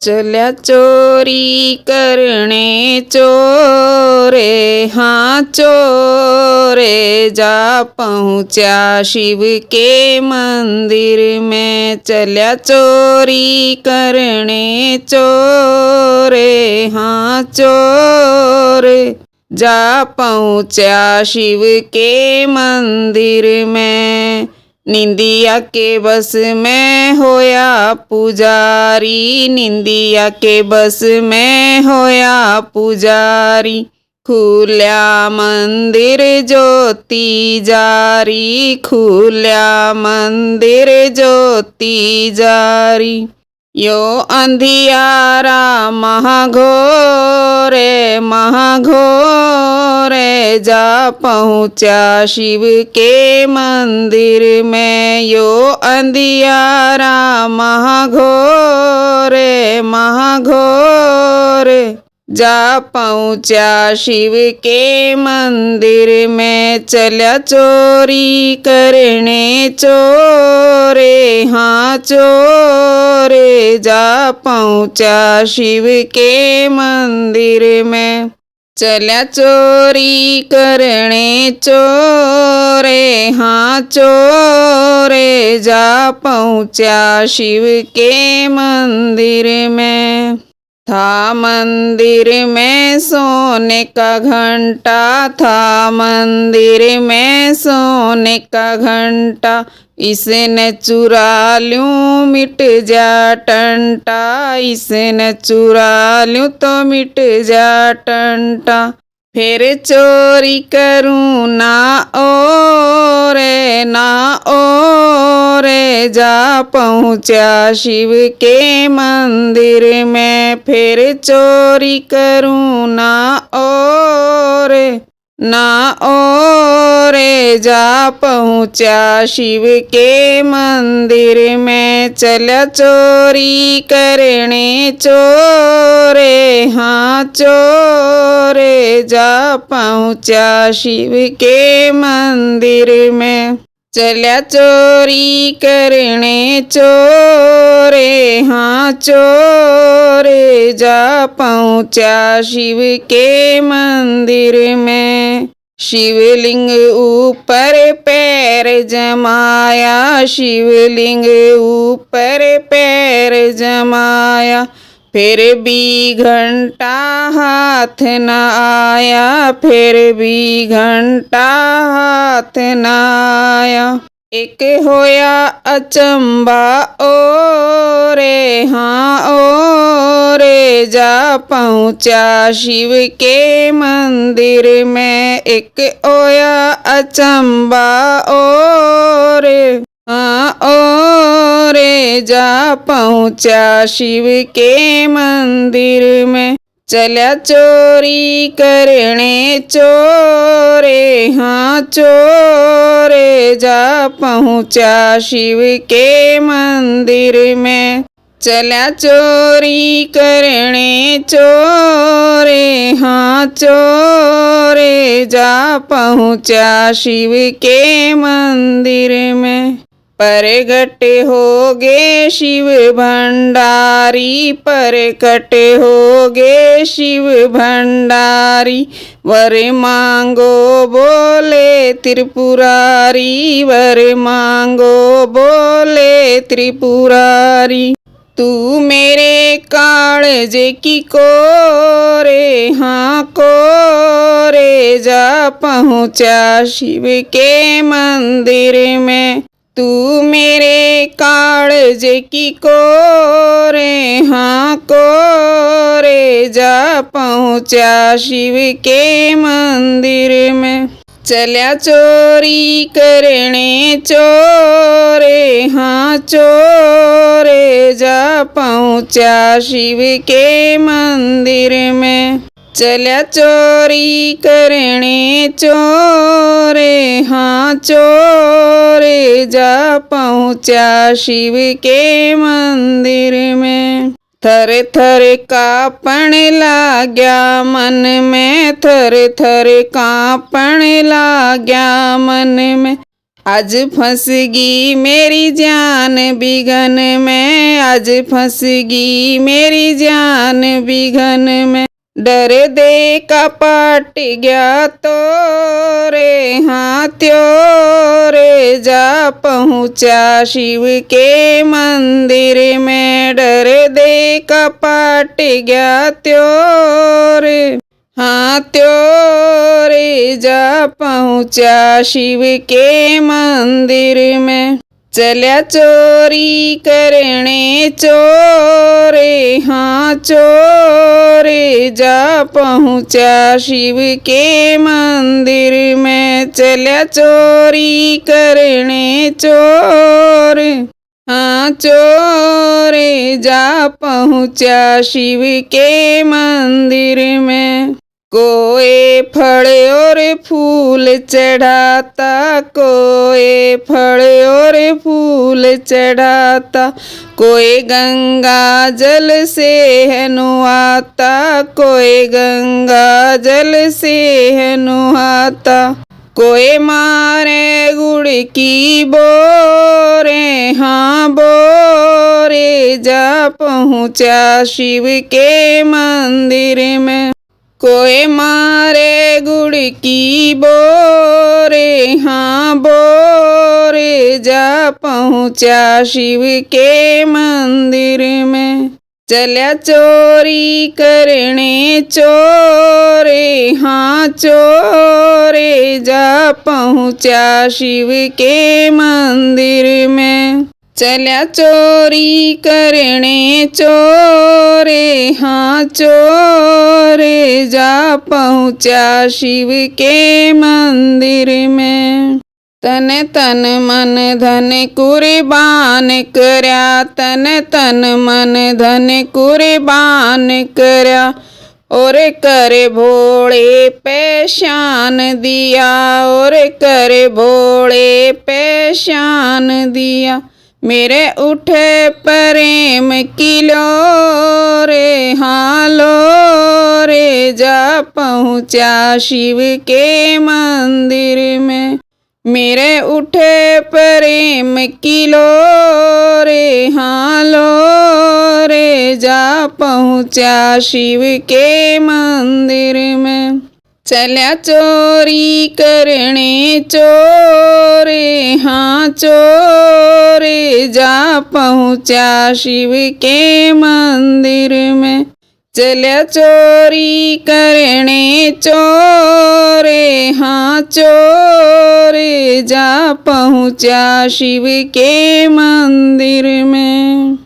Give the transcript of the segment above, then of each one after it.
चल्या चोरी करने चोरे, हाँ चोरे जा पहुँचा शिव के मंदिर में। चल्या चोरी करने चोरे, हाँ चोरे जा पहुँचा शिव के मंदिर में। निंदिया के बस में होया पुजारी, निंदिया के बस में होया पुजारी। खुल्या मंदिर ज्योति जारी, खुल्या मंदिर ज्योति जारी। यो अंधियारा महाघोरे, महाघोरे जा पहुँचा शिव के मंदिर में। यो अंधियारा महाघोरे, महाघोरे जा पहुँचा शिव के मंदिर में। चल्या चोरी करने चोरे, हाँ चोरे जा पहुँचा शिव के मंदिर में। चल्या चोरी करने चोरे, हाँ चोरे जा पहुँचा शिव के मंदिर में। था मंदिर में सोने का घंटा, था मंदिर में सोने का घंटा। इसने चुरा लूं मिट जा टंटा, इसने चुरा लूं तो मिट जा टंटा। फिर चोरी करूं ना ओरे, ना ओरे जा पहुँचा शिव के मंदिर में। फिर चोरी करूं ना ओरे, ना ओरे जा पहुँचा शिव के मंदिर में। चल्या चोरी करने चोरे, हाँ चोरे जा पहुँचा शिव के मंदिर में। चल्या चोरी करने चोरे, हाँ चोरे जा पहुँचा शिव के मंदिर में। शिवलिंग ऊपर पैर जमाया, शिवलिंग ऊपर पैर जमाया। फिर भी घंटा हाथ न आया, फिर भी घंटा हाथ न आया। एक होया अचंबा ओरे, हाँ ओरे जा पहुँचा शिव के मंदिर में। एक होया अचंबा ओरे, हाँ ओरे जा पहुँचा शिव के मंदिर में। चल्या चोरी करने चोरे, हाँ चोरे जा पहुँचा शिव के मंदिर में। चल्या चोरी करने चोरे, हाँ चोरे जा पहुँचा शिव के मंदिर में। परगट हो गे शिव भंडारी, परगट हो गे शिव भंडारी। वर मांगो बोले त्रिपुरारी, वर मांगो बोले त्रिपुरारी। तू मेरे काळजे की कोरे, हाँ कोरे जा पहुँचा शिव के मंदिर में। तू मेरे काळजे की कोरे, हाँ कोरे जा पहुँचा शिव के मंदिर में। चल्या चोरी करने चोरे, हाँ चोरे जा पहुँचा शिव के मंदिर में। चल्या चोरी करने चोरे, हाँ चोरे जा पहुँचा शिव के मंदिर में। थर थर कांपण लाग्या मन में, थर थर कांपण लाग्या मन में। आज फंसगी मेरी जान बिगन में, आज फंसगी मेरी जान बिगन में। डर दे कपट गया तो रे हाथ्यों रे, जा पहुँचा शिव के मंदिर में। डर दे कपट गया त्यो रे हाथ्यों रे, जा पहुँचा शिव के मंदिर में। चल्या चोरी करने चोरे हाँ चोरे, जा पहुँचा शिव के मंदिर में। चल्या चोरी करने चोर हाँ चोरे, जा पहुँचा शिव के मंदिर में। कोई फल और फूल चढ़ाता, कोई फल और फूल चढ़ाता, कोई गंगा जल से है नुहाता, कोई गंगा जल से है नुहाता। कोई मारे गुड़ की बोरे हाँ बोरे, जा पहुँचा शिव के मंदिर में। कोई मारे गुड़ की बोरे हाँ बोरे, जा पहुँचा शिव के मंदिर में। चल्या चोरी करने चोरे हाँ चोरे, जा पहुँचा शिव के मंदिर में। चल्या चोरी करने चोरे हाँ चोरे, जा पहुँचा शिव के मंदिर में। तन तन मन धन कुर्बान करया, तन तन मन धन कुर्बान करया, और करे भोले पेशान दिया, और करे भोले पेशान दिया। मेरे उठे प्रेम की लो रे हाँ लो रे, जा पहुँचा शिव के मंदिर में। मेरे उठे प्रेम की लो रे हाँ लो रे, जा पहुँचा शिव के मंदिर में। चल्या चोरी करने चोरे हाँ चोरे, जा पहुँचा शिव के मंदिर में। चल्या चोरी करने चोरे हाँ चोरे, जा पहुँचा शिव के मंदिर में।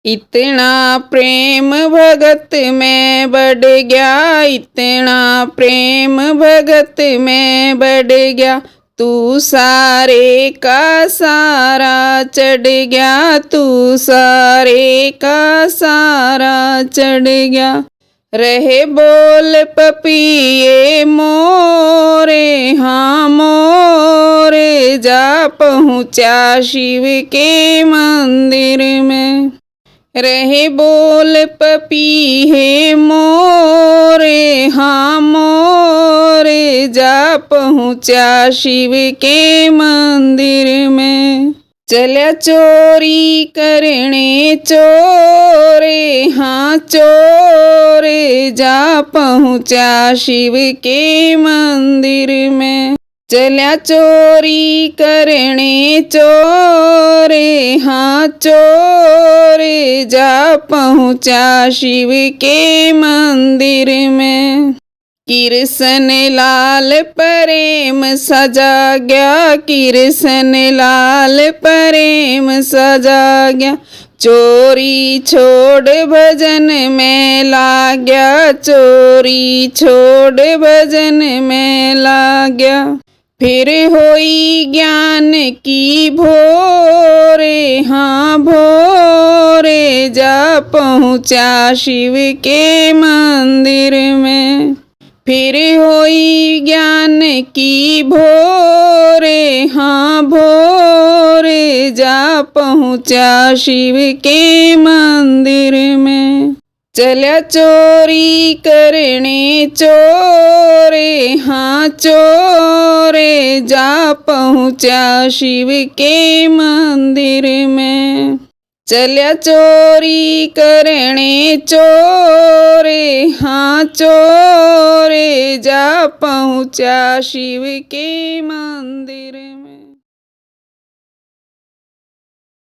इतना प्रेम भगत में बढ़ गया, इतना प्रेम भगत में बढ़ गया, तू सारे का सारा चढ़ गया, तू सारे का सारा चढ़ गया। रहे बोल पपिए मोरे हाँ मोरे, जा पहुँचा शिव के मंदिर में। रहे बोल पपीहे मोरे हाँ मोरे, जा पहुँचा शिव के मंदिर में। चल्या चोरी करने चोरे हाँ चोरे, जा पहुँचा शिव के मंदिर में। चल्या चोरी करने चोरे हाँ चोरे, जा पहुँचा शिव के मंदिर में। कृष्ण लाल प्रेम सजा गया, कृष्ण लाल प्रेम सजा गया, चोरी छोड़ भजन में ला गया, चोरी छोड़ भजन में ला गया। फिर होई ज्ञान की भोरे हाँ भोरे, जा पहुँचा शिव के मंदिर में। फिर होई ज्ञान की भोरे हाँ भोरे, जा पहुँचा शिव के मंदिर में। चल्या चोरी करने चोरे, हाँ चोरे, जा पहुँचा शिव के मंदिर में। चल्या चोरी करने चोरे, हाँ चोरे, जा पहुँचा शिव के मंदिर में।